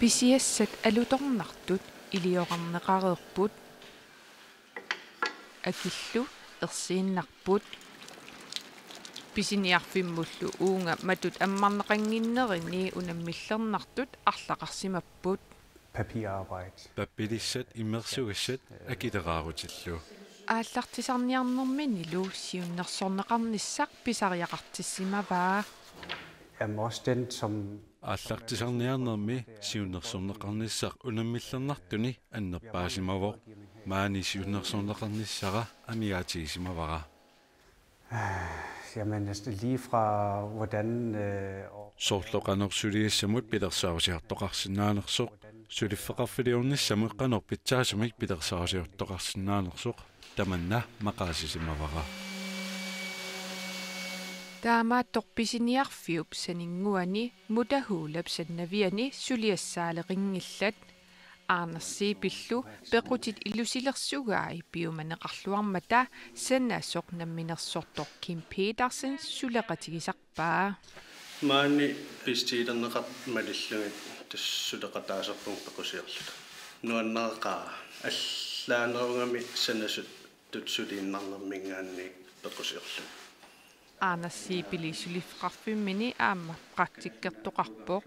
Pisiassat alutornartut iliorarneqareerput akillu ersiinnarput pisiniarfimmullu uunga matut ammarneqanginnerini unammillernertut арлақарсимаппут papirarbejde. Papilissat immersugassat akileraarutiallu. ааллартисарниарнэрминилу сиуннерсорнеқарниссақ писариақартиссимаваа Jamen også den, som Ааллартисарниарнерми сиуннерсорнеқарниссақ унаммиллернартуни аннерпаасимавоо маани сиуннерсорнеқарниссара амиаатигисимавара. jamen altså lige fra hvordan Sorloqanersuliassamut pilersaarsiartoqarsinnaanersoq sulifeqarfiliornissamut qanorpitsaasumik pilersaarsiartoqarsinnaanersoq tamanna maqaasisimavara. таамаатторписиниарфиуп санингуани мутахуулап саннавиани сулиассаалеқингилlat аарнерсии пиллу пеқутит иллусилерсугаи пиуманеқарлуармата санаасоқ намминерсортор Kim Petersen сулеқатигисарпаа маани пистиилернеқар малиллугит тассулеқатаасерпун пеқусиерлута нуаннеқаа аллаанеругами санасут тутсулииннарнэрмингаанни пеқусиерлу аарнерсии пилисулиффеқарфиммини аама практиккертоқарпоқ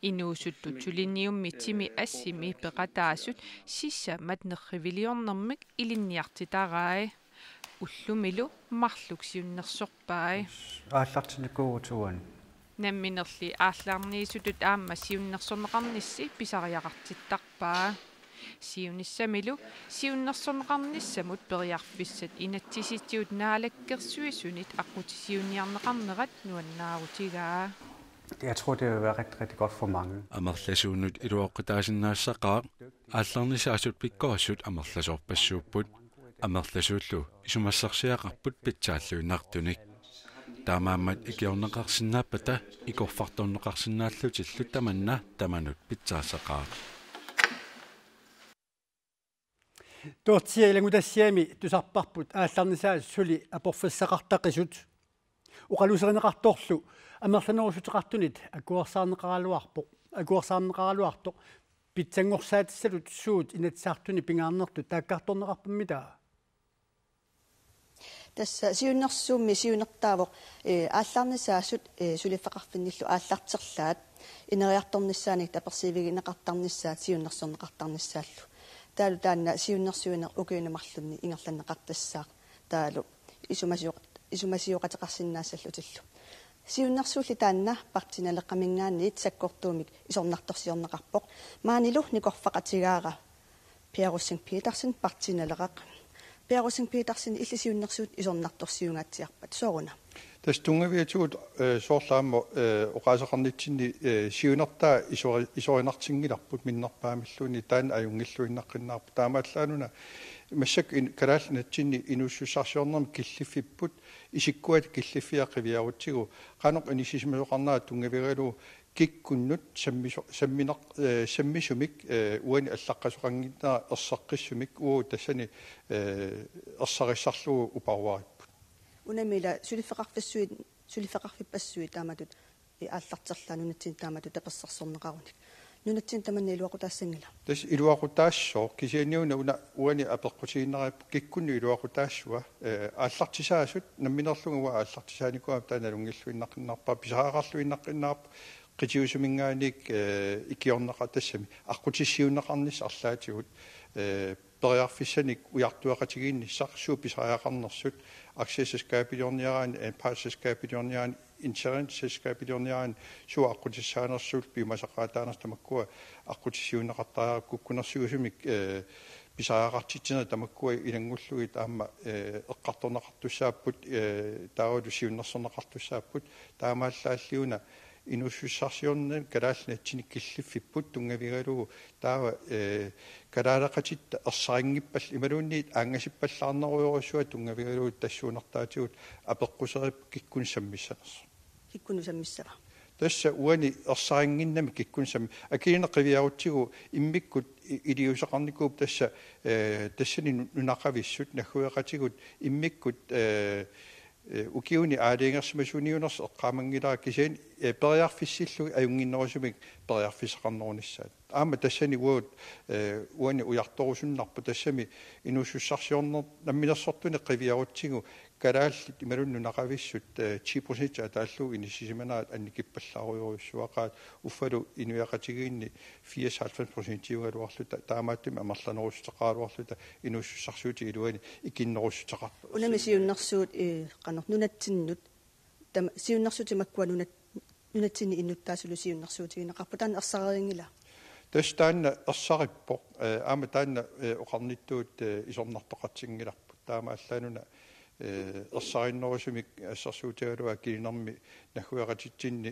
инуусутту тулинниуммитсими ассими пеқатаасут сиссамат нерривилиорнэрмик илинниартитараи уллумилу марлуксиуннерсорпаи ааллартинукуугутуан намминерли ааллаарниисутут аама сиуннерсорнеқарнисси писариақартиттарпаа сиуниссамилу сиуннерсорнеқарниссамут периарфиссат инатсиситсиут наалаккерсуисунит аққутисиуниарнеқарнерат нуаннаарутигаа. Jeg tror, det vil være rigtig, rigtig godt for mange. Amerlasuunut iluoqqutaasinnaasaqaa aallarnisaasut pikkoassut amerlasorpassuupput amerlasuullu isumassarsiaqarput pitsaalluinartunik taamaammat ikiorneqarsinnaapata ikorfartorneqarsinnaallutillu tamanna tamanut pitsaasaqaa. Tuortia ilangutassiami tusarparput aallarnisaas suli aporfissaqartaqisut uqalusereneqartorlu амерланерусутеқартунит акуарсаарнеқаралуарто питсангорсаатиссалут суут инатсаартуни пингаарнерту тааккарторнеқарпаммита тасса сиуннерсуумми сиунертаавоқ ааллаарнисаасут сулиффеқарфинниллу ааллартерлаат инериарторнissaаник таперсивигинеқартарнissaат сиуннерсорнеқартарнissaаллу таалу таанна сиуннерсуинеқ укуинамарлунни ингерланнеқартассаақ таалу исумасиоқатеқарсиннаассаллутиллу сиуннерсуулли таанна партиналеққамингаанниит саккортуумик исорнартарсиорнеқарпоқ маанилу никорфақатигаара Пиаруссин Петерсен партиналеқақ Пиаруссин Петерсен иллисиуннерсуут исорнарторсиунгаатсиарпат сооруна тастунгавиатуут соорлааммо оқаасақарнитсинни сиунертаа исоринартингиларпут миннерпаамиллуни таан аюнгиллуиннаққиннаарпу таамааллаануна массак калаалнатсинни инуссуссарсиорнерми киллиффиппут исиккуат киллиффиаққивиарутсигу қаноқ инисисимасоқарнаа тунгавигалу киккуннут саммисумик уани аллаққасоқангиннаа ерсаққиссумик уу тассани ерсариссарлугу упаруариппут унамила сулиффеқарфиппассуи тааматут ааллартерлаанунатсин тааматут таперсарсорнеқаруник нунатсин таманни илуақутаассангила тас илуақутаассоо кисианиуна уани апеққутигиннерап киккунни илуақутаассуа ааллартисаасут намминерлугуа ааллартисааникуа тааналунгиллуиннаққиннарпаа писааақарлуиннаққиннаарпа qitiusumingaanik ikiorneqa tassami аққутиссиунеқарнис арлаатигут периарфиссаник уяртуақатигиинниссақ сууписариақарнерсут аксиссаскаапилиорниараан паассаскаапилиорниараан инсеренсаскаапилиорниараан суа аққутиссаанерсуул пимасақаатаанерс тамаккуа аққутиссиунеқартариа куккунерсугусумик писариақартитсина тамаккуа илангуллугит аама эққарторнеқартуссааппут таавалу сиуннерсорнеқартуссааппут таамааллааллиуна инуссуссарсиорнэ калаалнатсини киллиффиппут тунгавигалугу таава калаалеқатитта ерсарингиппал ималуунниит аангасиппаллаарнеруйорусуа тунгавигалугу тассуунертаатигут апеққусерип киккунсаммиссанерс киккунусаммиссава тасса уани ерсарингиннами киккунсамми акиинеқивиарутсигу иммиккут илиусеқарникууп тассани нунақависсут нахуеқатигут иммиккут ukiuni aaliingersmasuuniuners eqqaamangilaa kisiin periarfissillui ajunginnerusumik periarfisaqarnerunissaat aama tassani uani ujartorusunnarpu tassami inuussussarsiorner namminersortuni qiviarutsigu kalaallit imalunnu naqavissut 10% ataallu inissisimanaa annikippallaaruyoruissuaqaat uffalu inuiaqatigiinni 94% iugaluarluta taamaattum amarlanerusteqaaluarluta inuussussarsuuti iluani ikinnerussutaqarlu unamisiunnersuut qanor nunattinnut tama siunnersuuti makkua nunatsinni innuttaasulu siunnersuutiginaqarpu taana ersariingila tastaanna ersarippoq aama taanna oqarnittuut isornartoqatsingillarpu taama allaanuna ersariinnerusumik assarsuutigalua kilinermi nahuaqatitsinni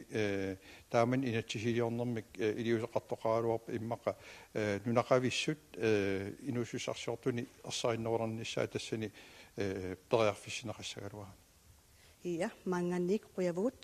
taaman inatsisiliornermik iliuseqartoqaaluarpa immaqa nunaqavissut inuussussarsiortuni ersariinnerulernissaa tassani periarfissineqassagaluaa iya maanganniik quyavugut